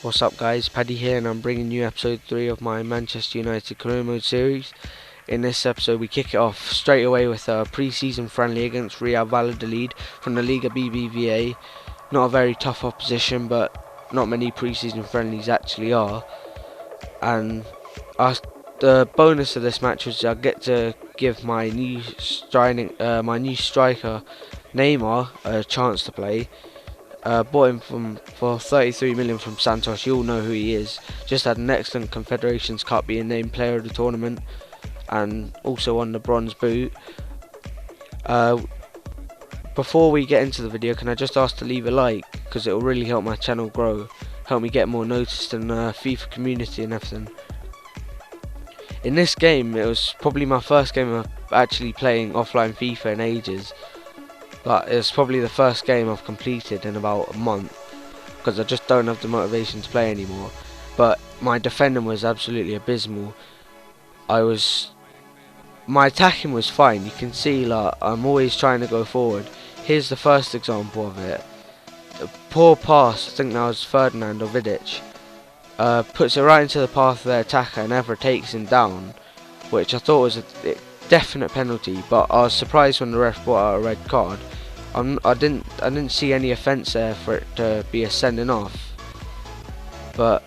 What's up guys, Paddy here, and I'm bringing you episode 3 of my Manchester United career mode series. In this episode we kick it off straight away with a pre-season friendly against Real Valladolid from the Liga BBVA. Not a very tough opposition, but not many pre-season friendlies actually are. And the bonus of this match was I get to give my new striker Neymar a chance to play. Bought him for 33 million from Santos. You all know who he is. Just had an excellent Confederations Cup, being named player of the tournament, and also won the bronze boot. Before we get into the video, can I just ask to leave a like, because it will really help my channel grow, help me get more noticed in the FIFA community and everything. In this game, it was probably my first game of actually playing offline FIFA in ages. But it's probably the first game I've completed in about a month, because I just don't have the motivation to play anymore. But my defending was absolutely abysmal. My attacking was fine. You can see, like, I'm always trying to go forward. Here's the first example of it. A poor pass, I think that was Ferdinand or Vidic, puts it right into the path of their attacker and Evra takes him down, which I thought was a definite penalty, but I was surprised when the ref brought out a red card. I didn't see any offence there for it to be a sending off, but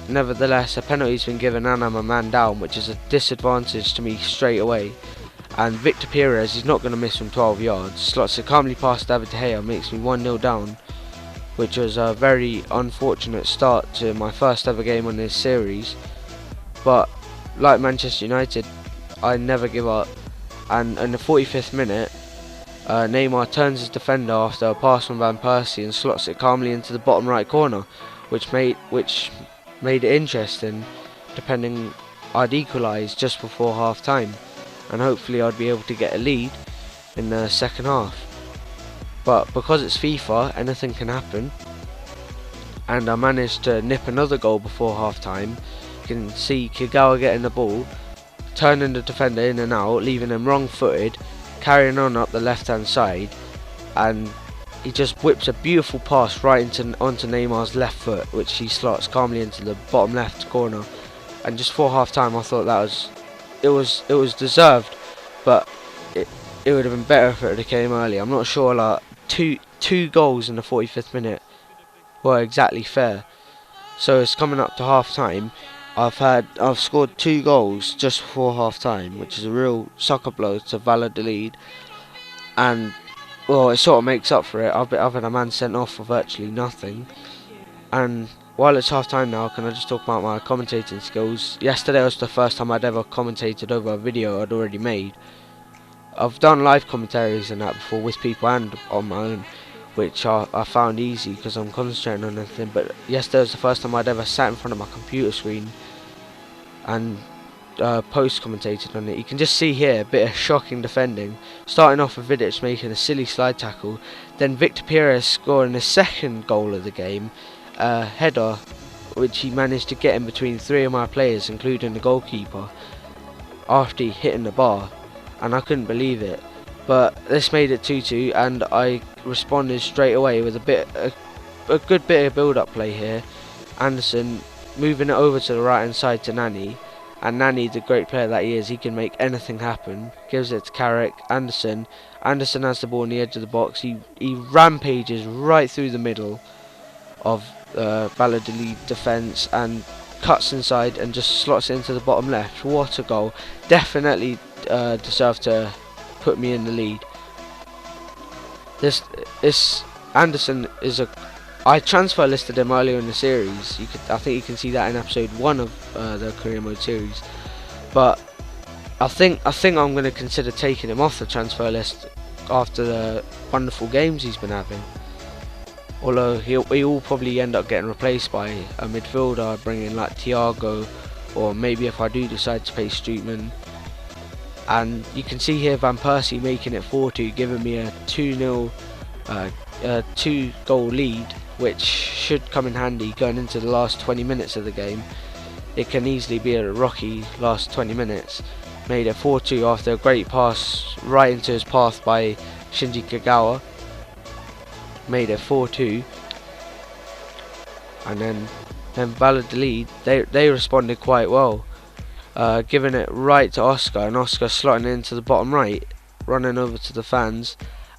nevertheless a penalty's been given and I'm a man down, which is a disadvantage to me straight away. And Victor Pires, he's not going to miss from 12 yards, slots it calmly past David De Gea, makes me 1-0 down, which was a very unfortunate start to my first ever game on this series. But like Manchester United, I never give up, and in the 45th minute Neymar turns his defender after a pass from Van Persie and slots it calmly into the bottom right corner, which made it interesting. Depending, I'd equalise just before half time, and hopefully I'd be able to get a lead in the second half. But because it's FIFA, anything can happen, and I managed to nip another goal before half time. You can see Kagawa getting the ball, turning the defender in and out, leaving him wrong footed, carrying on up the left hand side, and he just whips a beautiful pass right onto Neymar's left foot, which he slots calmly into the bottom left corner. And just for half time I thought it was deserved, but it would have been better if it had came early. I'm not sure, like, two goals in the 45th minute were exactly fair. So it's coming up to half time. I've scored 2 goals just before half time, which is a real sucker blow to Valladolid, and well, it sort of makes up for it. I've had a man sent off for virtually nothing. And while it's half time now, can I just talk about my commentating skills? Yesterday was the first time I'd ever commentated over a video I'd already made. I've done live commentaries and that before with people and on my own, which I found easy because I'm concentrating on anything. But yesterday was the first time I'd ever sat in front of my computer screen and post commentated on it. You can just see here a bit of shocking defending, starting off with Vidic making a silly slide tackle, then Victor Pires scoring his second goal of the game, a header which he managed to get in between 3 of my players, including the goalkeeper, after he hit in the bar, and I couldn't believe it. But this made it 2-2, and I responded straight away with a good bit of build-up play here. Anderson moving it over to the right hand side to Nani, and Nani, the great player that he is, he can make anything happen. Gives it to Carrick. Anderson has the ball on the edge of the box. He rampages right through the middle of Valladolid defence and cuts inside and just slots it into the bottom left. What a goal! Definitely deserved to put me in the lead. This Anderson is I transfer listed him earlier in the series. I think you can see that in episode 1 of the career mode series. But I think I'm going to consider taking him off the transfer list after the wonderful games he's been having. Although he'll probably end up getting replaced by a midfielder, bringing like Thiago, or maybe if I do decide to play Strootman. And you can see here Van Persie making it 4-2, giving me a 2-0, 2-goal lead, which should come in handy going into the last 20 minutes of the game. It can easily be a rocky last 20 minutes. Made it 4-2 after a great pass right into his path by Shinji Kagawa. Made it 4-2, and then Then Valladolid, they responded quite well, giving it right to Oscar, and Oscar slotting it into the bottom right, running over to the fans.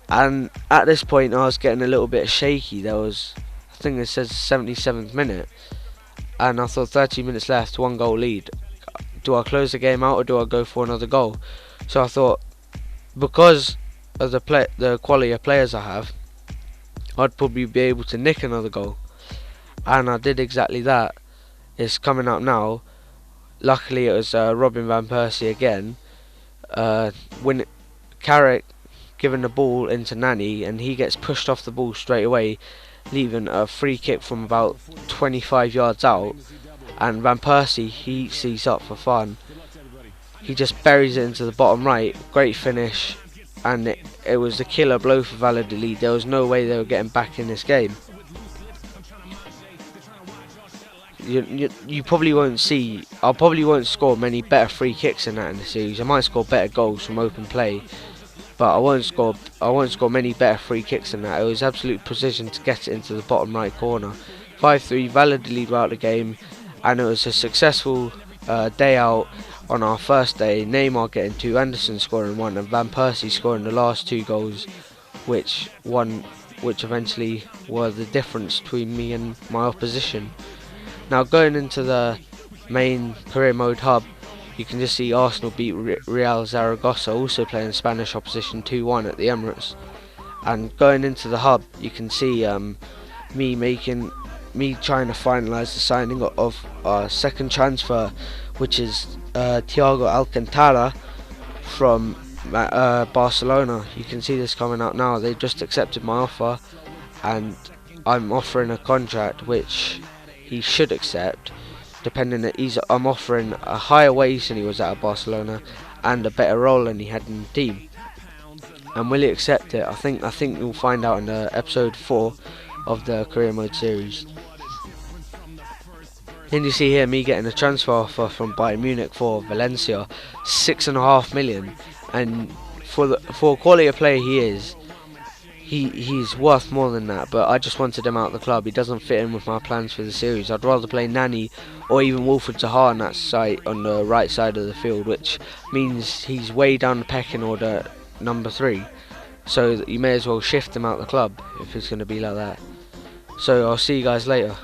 And at this point I was getting a little bit shaky. There was, I think it says 77th minute, and I thought 30 minutes left, 1 goal lead. Do I close the game out or do I go for another goal? So I thought, because of the quality of players I have, I'd probably be able to nick another goal, and I did exactly that. It's coming up now. Luckily, it was Robin van Persie again. When Carrick giving the ball into Nani, and he gets pushed off the ball straight away, leaving a free kick from about 25 yards out. And Van Persie, he sees up for fun. He just buries it into the bottom right. Great finish, and it was the killer blow for Valladolid. There was no way they were getting back in this game. You probably won't see. I probably won't score many better free kicks than that in the series. I might score better goals from open play, but I won't score many better free kicks than that. It was absolute precision to get it into the bottom right corner. 5-3, Valladolid were out the game, and it was a successful day out on our first day. Neymar getting 2, Anderson scoring 1, and Van Persie scoring the last 2 goals, which eventually were the difference between me and my opposition. Now going into the main career mode hub, you can just see Arsenal beat Real Zaragoza, also playing Spanish opposition, 2-1 at the Emirates. And going into the hub, you can see me trying to finalise the signing of our second transfer, which is Thiago Alcantara from Barcelona. You can see this coming out now. They just accepted my offer, and I'm offering a contract which he should accept, depending that I'm offering a higher wage than he was at Barcelona and a better role than he had in the team. And will he accept it? I think you'll find out in episode 4 of the career mode series. Then you see here me getting a transfer offer from Bayern Munich for Valencia, 6.5 million, and for a quality of player he is, he's worth more than that. But I just wanted him out of the club. He doesn't fit in with my plans for the series. I'd rather play Nani or even Wilfred Zaha on that side, on the right side of the field, which means he's way down the pecking order, number 3. So you may as well shift him out of the club if it's going to be like that. So I'll see you guys later.